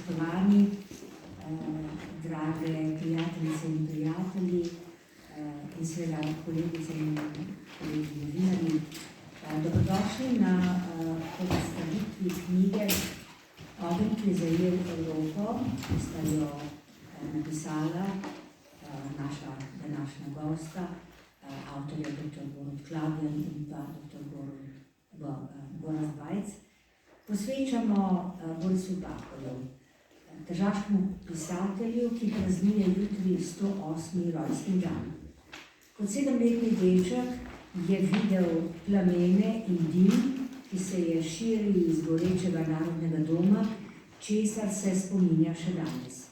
spoštovani, drage prijateljice in prijatelji in seveda kolegice in kolegi novinarji. Dobrodošli na predstavitvi knjige Ogenj, ki je zajel Evropo, ki sta jo napisala naša današnja gosta, avtorja dr. Borut Klabljan in pa dr. Gorazd Bajc. Posvečamo Borisu Pahorju, tržaškemu pisatelju, ki praznuje jutri 108. rojstni dan. Kot 7-letni deček je videl plamene in dim, ki se je širil iz gorečega narodnega doma, česar se spominja še danes.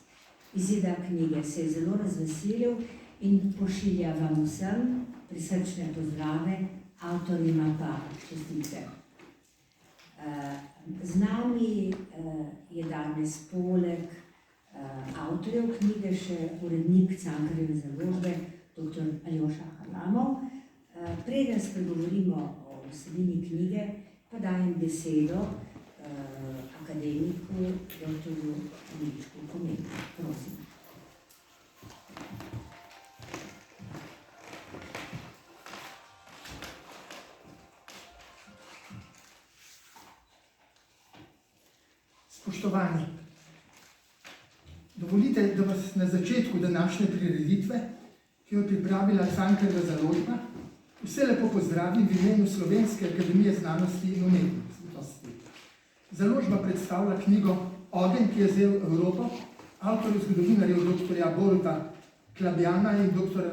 Izida knjige se je zelo razveselil in pošilja vam vsem prisrčne pozdrave, avtorima pa čestitke. Z nami je danes poleg avtorjev knjige še urednik Cankarjeve založbe, dr. Aljoša Harlamov. Preden spregovorimo o vsebini knjige, pa dajem besedo akademiku dr. Milčku Komelju. Prosim. Spoštovani, dovolite, da vas na začetku današnje prireditve, ki jo je pripravila Cankarjeva založba, vse lepo pozdravim v imenu Slovenske akademije znanosti in umetnosti. Založba predstavlja knjigo Ogenj, ki je zajel Evropo, avtorjev zgodovinarjev dr. Boruta Klabljana in dr.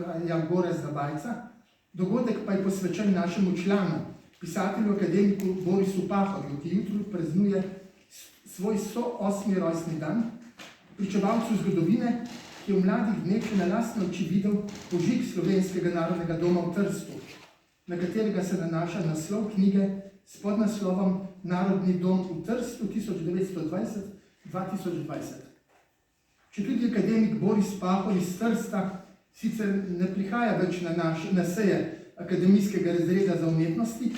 Gorazda Bajca. Dogodek pa je posvečen našemu članu, pisatelju akademiku Borisu Pahorju, ki jutri praznuje svoj 108. rojstni dan, pričevalcu zgodovine, ki je v mladih dneh še na lastne oči videl požig Slovenskega narodnega doma v Trstu, na katerega se nanaša naslov knjige s podnaslovom Narodni dom v Trstu 1920-2020. Četudi akademik Boris Pahor iz Trsta sicer ne prihaja več na seje Akademijskega razreda za umetnosti,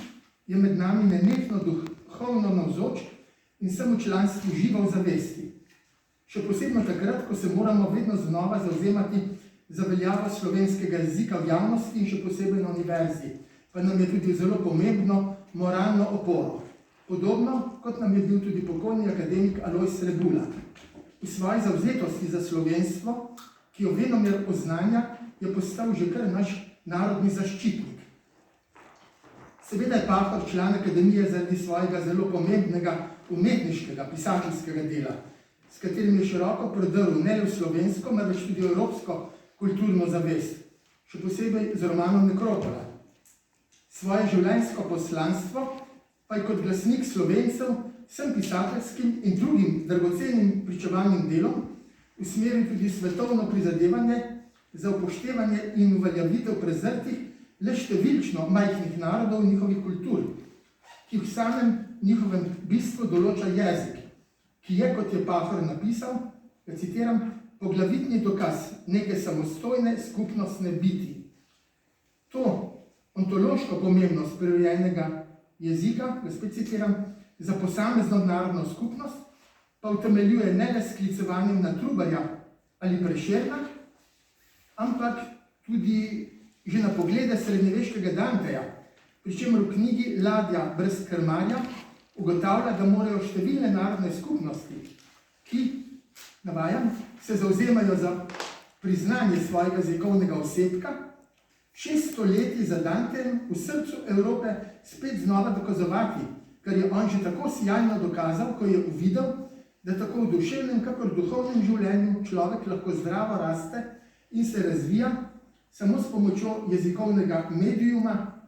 je med nami nenehno duhovno navzoč in sem v članstvu živa v zavesti. Še posebno takrat, ko se moramo vedno znova zavzemati za veljavo slovenskega jezika v javnosti in še posebej na univerzi, pa nam je tudi zelo pomembno moralno oporo. Podobno, kot nam je bil tudi pokojni akademik Alojz Rebula. V svoji zavzetosti za slovenstvo, ki jo venomer oznanja, je postal že kar naš narodni zaščitnik. Seveda je Pahor član akademije zaradi svojega zelo pomembnega umetniškega, pisateljskega dela, s katerim je široko prodrl ne le v slovensko, marveč tudi evropsko kulturno zavest, še posebej z romanom Nekropola. Svoje življenjsko poslanstvo pa je kot glasnik Slovencev vsem pisateljskim in drugim dragocenim pričevalnim delom usmeril tudi svetovno prizadevanje za upoštevanje in uveljavitev prezrtih le številčno majhnih narodov in njihovih kultur, ki v samem njihovem bistvu določa jezik, ki je, kot je Pahor napisal, ga citiram, poglavitni dokaz neke samostojne skupnostne biti. To ontološko pomembnost prirojenega jezika, ga spet citiram, za posamezno narodno skupnost pa utemeljuje ne le sklicevanjem na Trubarja ali Prešerna, ampak tudi že na poglede srednjeveškega Danteja, pri čemer v knjigi Ladja brez krmarja ugotavlja, da morajo številne narodne skupnosti, ki, navajam, se zavzemajo za priznanje svojega jezikovnega osebka, 600 leti za Dantejem v srcu Evrope spet znova dokazovati, kar je on že tako sijajno dokazal, ko je uvidel, da tako v duševnem kakor duhovnem življenju človek lahko zdravo raste in se razvija samo s pomočjo jezikovnega medijuma,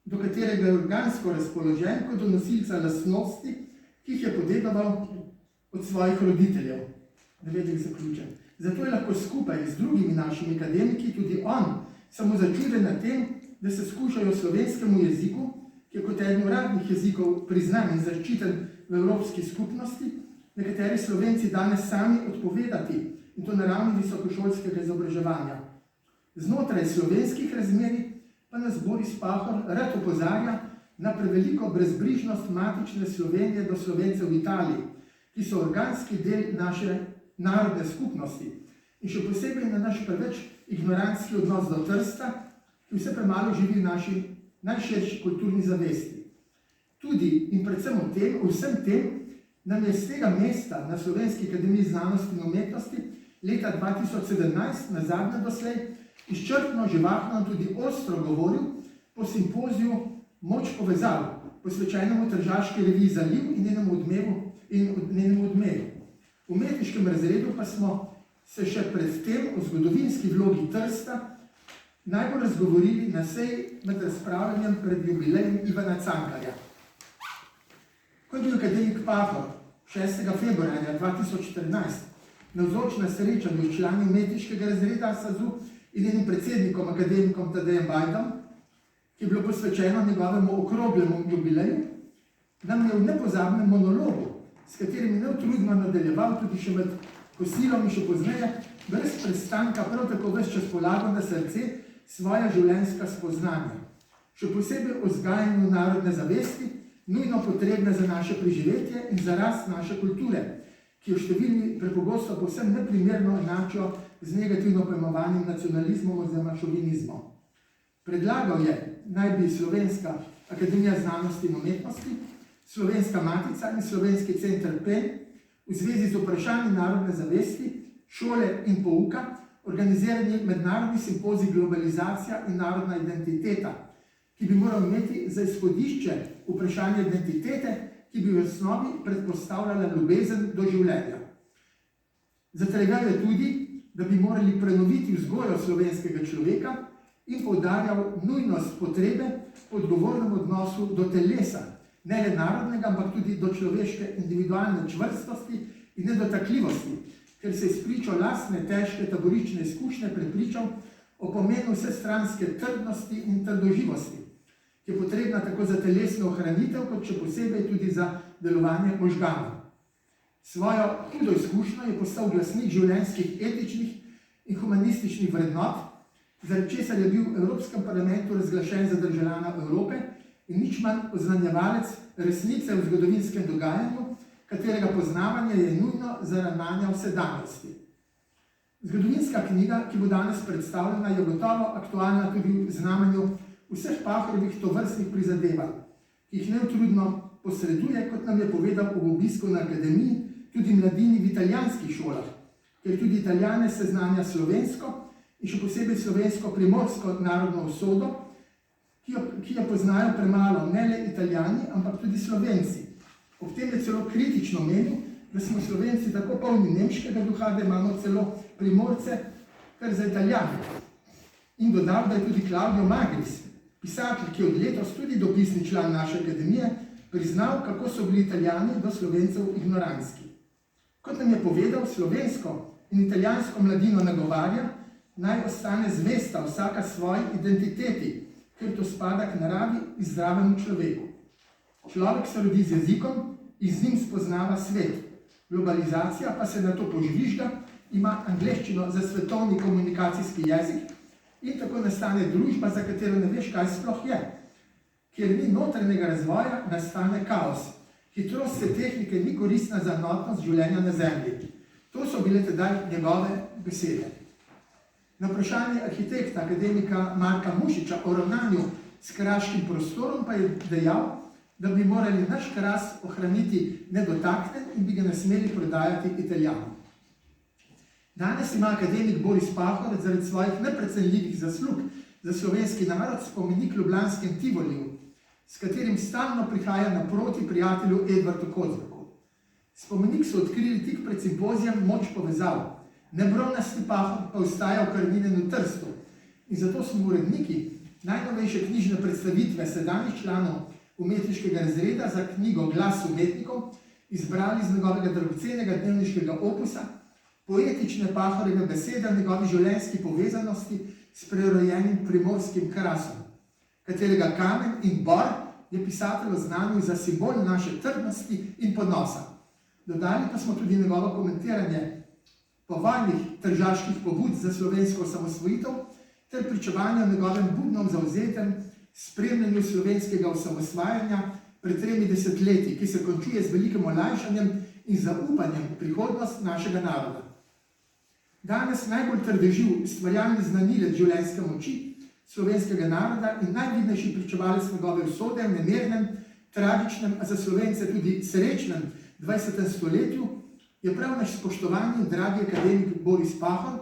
do katerega je organsko razpoložen kot do nosilca lastnosti, ki jih je podedoval od svojih roditeljev. Navedek zaključen. Zato je lahko skupaj z drugimi našimi akademiki tudi on samo začuden na tem, da se skušajo slovenskemu jeziku, ki je kot eden uradnih jezikov priznan in zaščiten v evropski skupnosti, nekateri Slovenci danes sami odpovedati, in to na ravni visokošolskega izobraževanja. Znotraj slovenskih razmerij pa nas Boris Pahor rad opozarja na preveliko brezbrižnost matične Slovenije do Slovencev v Italiji, ki so organski del naše narodne skupnosti in še posebej na naš preveč ignorantski odnos do Trsta, ki vse premalo živi v naši najširši kulturni zavesti. Tudi in predvsem vsem tem nam je z tega mesta na Slovenski akademiji znanosti in umetnosti leta 2017, na zadnje doslej, izčrpno, živahno in tudi ostro govoril po simpoziju Moč povezav, posvečenemu tržaški reviji Zaliv in njenemu odmevu. V umetniškem razredu pa smo se še predtem o zgodovinski vlogi Trsta najbolj razgovorili na seji med razpravljanjem pred jubilejem Ivana Cankarja. Ko je bil akademik Pahor 6. februarja 2014 navzoč na srečanju s člani umetniškega razreda SAZU in njenim predsednikom, akademikom Tadejem Bajdom, ki je bilo posvečeno njegovemu okroglemu jubileju, nam je v nepozabnem monologu, s katerim je neutrudno nadaljeval tudi še med kosilom in še pozneje, brez prestanka prav tako ves čas polagal na srce svoja življenjska spoznanja. Še posebej o vzgajanju narodne zavesti, nujno potrebne za naše preživetje in za rast naše kulture, ki jo številni prepogosto povsem neprimerno enačijo z negativno pojmovanim nacionalizmom oziroma šovinizmom. Predlagal je, naj bi Slovenska akademija znanosti in umetnosti, Slovenska matica in Slovenski center PEN v zvezi z vprašanji narodne zavesti, šole in pouka organizirani mednarodni simpozij Globalizacija in narodna identiteta, ki bi moral imeti za izhodišče vprašanje identitete, ki bi v osnovi predpostavljala ljubezen do življenja. Zatrjeval je tudi, da bi morali prenoviti vzgojo slovenskega človeka in poudarjal nujnost potrebe po odgovornem odnosu do telesa, ne le narodnega, ampak tudi do človeške individualne čvrstosti in nedotakljivosti, ker se je spričo lastne težke taborične izkušnje prepričal o pomenu vsestranske trdnosti in trdoživosti, ki je potrebna tako za telesno ohranitev, kot še posebej tudi za delovanje možganov. Svojo hudo izkušnjo je postal glasnik življenjskih, etičnih in humanističnih vrednot, zaradi česar je bil v Evropskem parlamentu razglašen za državljana Evrope in nič manj oznanjevalec resnice v zgodovinskem dogajanju, katerega poznavanje je nujno za ravnanja v sedanjosti. Zgodovinska knjiga, ki bo danes predstavljena, je gotovo aktualna tudi v znamenju vseh Pahorovih tovrstnih prizadevanj, ki jih neutrudno posreduje, kot nam je povedal ob obisku na akademiji, tudi mladini v italijanskih šolah, ker tudi Italijane seznanja slovensko in še posebej slovensko primorsko narodno usodo, ki jo poznajo premalo ne le Italijani, ampak tudi Slovenci. Ob tem je celo kritično menil, da smo Slovenci tako polni nemškega duha, da imamo celo Primorce kar za Italijane. In dodal, da je tudi Claudio Magris, pisatelj, ki je od letos tudi dopisni član naše akademije, priznal, kako so bili Italijani do Slovencev ignorantski. Kot nam je povedal, slovensko in italijansko mladino nagovarja, naj ostane zvesta vsaka svoji identiteti, ker to spada k naravi in zdravemu človeku. Človek se rodi z jezikom in z njim spoznava svet. Globalizacija pa se na to požvižga, ima angleščino za svetovni komunikacijski jezik in tako nastane družba, za katero ne veš, kaj sploh je. Kjer ni notranjega razvoja, nastane kaos. Hitrost te tehnike ni koristna za enotnost življenja na zemlji. To so bile tedaj njegove besede. Na vprašanje arhitekta, akademika Marka Mušiča o ravnanju s kraškim prostorom pa je dejal, da bi morali naš Kras ohraniti nedotaknen in bi ga ne smeli prodajati Italijanom. Danes ima akademik Boris Pahor zaradi svojih neprecenljivih zaslug za slovenski narod spomenik ljubljanskem Tivoliju, s katerim stalno prihaja naproti prijatelju Edvardu Kozbeku. Spomenik so odkrili tik pred simpozijem Moč povezav. Nebronasti Pahor pa ostaja v Karminen v Trstu in zato smo uredniki najnovejše knjižne predstavitve sedanjih članov umetniškega razreda za knjigo Glas umetnikov izbrali z njegovega dragocenega dnevniškega opusa poetične Pahorjeve besede o njegovi življenjski povezanosti s prerojenim primorskim Krasom, katerega kamen in bor je pisatelj oznanil za simbol naše trdnosti in ponosa. Dodali pa smo tudi njegovo komentiranje povojnih tržaških pobud za slovensko osamosvojitev ter pričevanje o njegovem budnom zavzetem spremljanju slovenskega osamosvajanja pred 3 desetletji, ki se končuje z velikim olajšanjem in zaupanjem v prihodnost našega naroda. Danes najbolj trdeživ stvarjalni znanilec življenjske moči slovenskega naroda in najvidnejši pričevalec njegove usode v nemirnem, tragičnem, a za Slovence tudi srečnem 20. stoletju je prav naš spoštovani in dragi akademik Boris Pahor,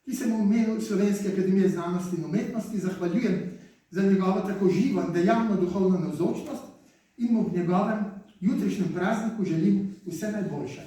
ki se mu v imenu Slovenske akademije znanosti in umetnosti zahvaljujem za njegovo tako živo in dejavno duhovno navzočnost in mu v njegovem jutrišnjem prazniku želim vse najboljše.